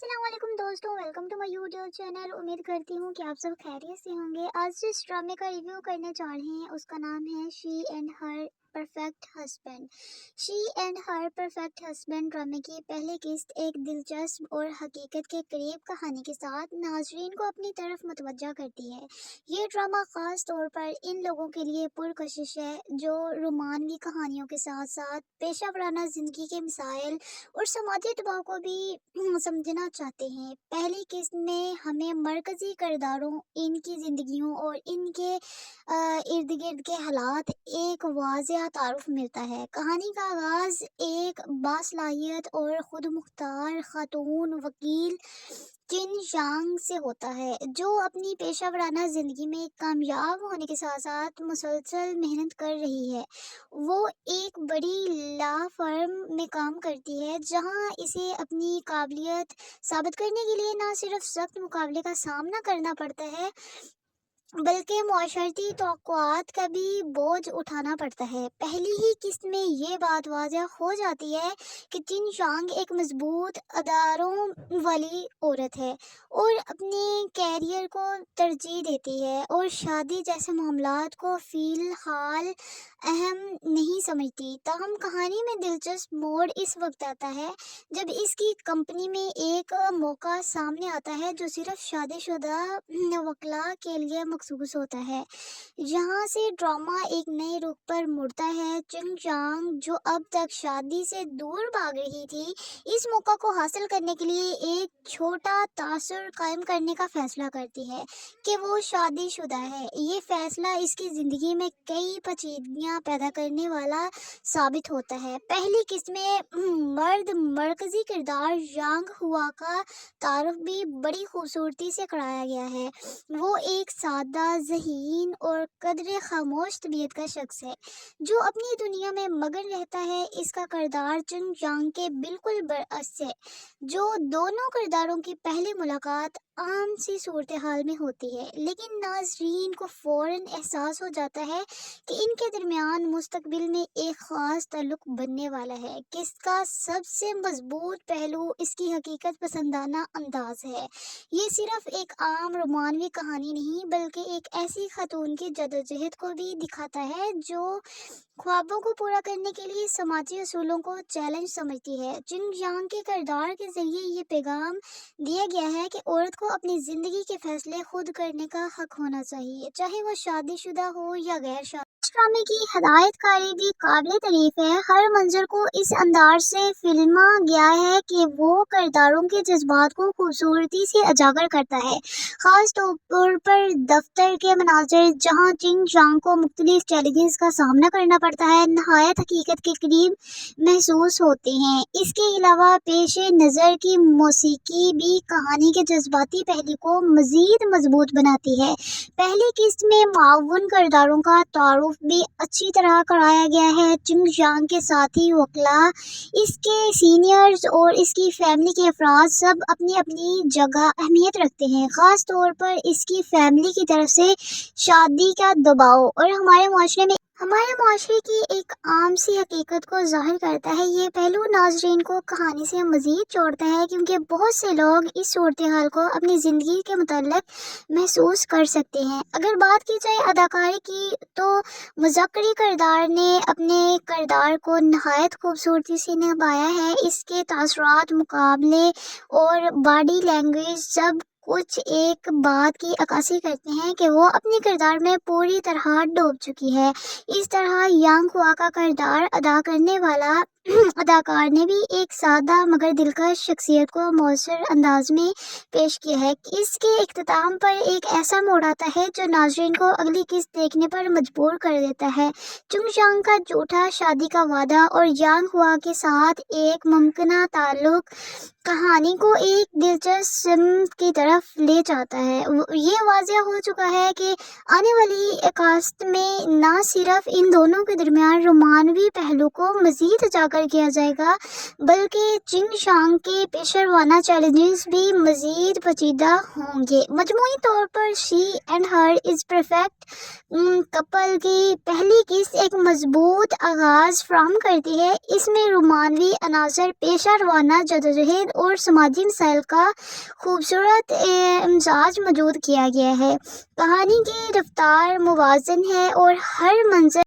अस्सलाम वालेकुम दोस्तों, welcome to my YouTube channel. उम्मीद करती हूँ कि आप सब खैरियत से होंगे। आज जिस ड्रामे का रिव्यू करने जा रहे हैं उसका नाम है she and her perfect husband. She and her perfect husband ड्रामे की पहली किस्त एक दिलचस्प और हकीकत के करीब कहानी के साथ नाजरीन को अपनी तरफ मुतवज्जा करती है। ये ड्रामा ख़ास तौर पर इन लोगों के लिए पुरकशिश है जो रोमानवी कहानियों के साथ साथ पेशा वराना ज़िंदगी के मसाइल और समाजी दबाव को भी समझना चाहते हैं। पहली किस्त में हमें मरकजी किरदारों, इनकी ज़िंदगियों और इनके इर्द गिर्द के हालात एक वाज़ेह तारुफ मिलता है। कहानी का आगाज़ एक बासलाहियत और खुद मुख्तार खातून वकील जिन यांग से होता है, जो अपनी पेशा वराना ज़िंदगी में कामयाब होने के साथ साथ मुसलसल मेहनत कर रही है। वो एक बड़ी लॉ फर्म में काम करती है जहां इसे अपनी काबिलियत साबित करने के लिए ना सिर्फ सख्त मुकाबले का सामना करना पड़ता है बल्कि मुआशरती तौक़ुआत का भी बोझ उठाना पड़ता है। पहली ही किस्त में ये बात वाज़ह हो जाती है कि जिन शांग एक मजबूत अदारों वाली औरत है और अपने कैरियर को तरजीह देती है और शादी जैसे मामलात को फ़िलहाल अहम नहीं समझती। ताहम कहानी में दिलचस्प मोड़ इस वक्त आता है जब इसकी कंपनी में एक मौका सामने आता है जो सिर्फ शादीशुदा वकला के लिए मखसूस होता है। यहाँ से ड्रामा एक नए रुख पर मुड़ता है। चिंग चांग, जो अब तक शादी से दूर भाग रही थी, इस मौका को हासिल करने के लिए एक छोटा तासुर कायम करने का फैसला करती है कि वो शादीशुदा है। ये फैसला इसकी ज़िंदगी में कई पेचीदगियाँ पैदा करने वाला साबित होता है। पहली किस्त में मरकजी किरदार यांग हुआ का तारुफ भी बड़ी खूबसूरती से कराया गया है। वो एक सादा, ज़हीन और कदरे खामोश तबीयत का शख्स है जो अपनी दुनिया में मगन रहता है। इसका किरदार चुन चांग के बिल्कुल बरअक्स है। जो दोनों किरदारों की पहली मुलाकात आम सी सूरत हाल में होती है, लेकिन नाज़रीन को फ़ौरन एहसास हो जाता है कि इनके दरमियान मुस्तकबिल में एक ख़ास ताल्लुक़ बनने वाला है। किसका सबसे मजबूत पहलू इसकी हकीकत पसंदाना अंदाज़ है। ये सिर्फ एक आम रोमानवी कहानी नहीं बल्कि एक ऐसी खातून की जदोजहद को भी दिखाता है जो ख्वाबों को पूरा करने के लिए समाजी असूलों को चैलेंज समझती है। जिन यांग के किरदार के ज़रिए ये पैगाम दिया गया है कि औरत को अपनी ज़िंदगी के फैसले खुद करने का हक होना चाहिए, चाहे वो शादीशुदा हो या गैर शादी। ड्रामे की हदायतकारी भी काबिल तारीफ है। हर मंजर को इस अंदाज से फिल्मा गया है कि वो किरदारों के जज्बात को खूबसूरती से उजागर करता है। ख़ास तौर पर दफ्तर के मनाज़िर जहाँ चिंग चांग को मुख्तलिफ चैलेंजेस का सामना करना पड़ता है, नहायत हकीकत के करीब महसूस होते हैं। इसके अलावा पेश नज़र की मौसीकी भी कहानी के जज्बाती पहलू को मज़ीद मजबूत बनाती है। पहली किस्त में माऊन किरदारों का तारुफ भी अच्छी तरह कराया गया है। चिंग चांग के साथी वकला, इसके सीनियर्स और इसकी फैमिली के अफराद सब अपनी अपनी जगह अहमियत रखते हैं। ख़ास तौर पर इसकी फैमिली की तरफ से शादी का दबाव और हमारे माशरे की एक आम सी हकीकत को ज़ाहिर करता है। ये पहलू नाजरीन को कहानी से मज़ीद जोड़ता है क्योंकि बहुत से लोग इस सूरत हाल को अपनी ज़िंदगी के मुताल्लिक महसूस कर सकते हैं। अगर बात की जाए अदाकारी की, तो मुज़क्करी किरदार ने अपने किरदार को नहायत खूबसूरती से निभाया है। इसके तासुरात, मुकाबले और बॉडी लैंग्वेज सब कुछ एक बात की अक्कासी करते हैं कि वो अपने किरदार में पूरी तरह डूब चुकी है। इस तरह यांग हुआ का किरदार अदा करने वाला अदाकार ने भी एक सादा मगर दिलकश शख्सियत को मौसर अंदाज में पेश किया है। इसके इख्तिताम पर एक ऐसा मोड़ आता है जो नाजरीन को अगली किस्त देखने पर मजबूर कर देता है। चुंग चांग का झूठा शादी का वादा और यांग हुआ के साथ एक मुमकिन ताल्लुक कहानी को एक दिलचस्प की तरफ ले जाता है। ये वाज़ेह हो चुका है कि आने वाली कास्ट में न सिर्फ इन दोनों के दरमियान रोमानवी पहलू को मज़ीद उजागर کر کیا جائے گا، بلکہ چنگ شانگ کے پیشروانہ چیلنجز بھی مزید پیچیدہ ہوں گے۔ مجموعی طور پر she and her is perfect couple کی پہلی قسط ایک مضبوط آغاز فراہم کرتی ہے۔ اس میں رومانوی عناصر، پیشہ جدوجہد اور سماجی مسائل کا خوبصورت امزاج موجود کیا گیا ہے۔ کہانی کی رفتار متوازن ہے اور ہر منظر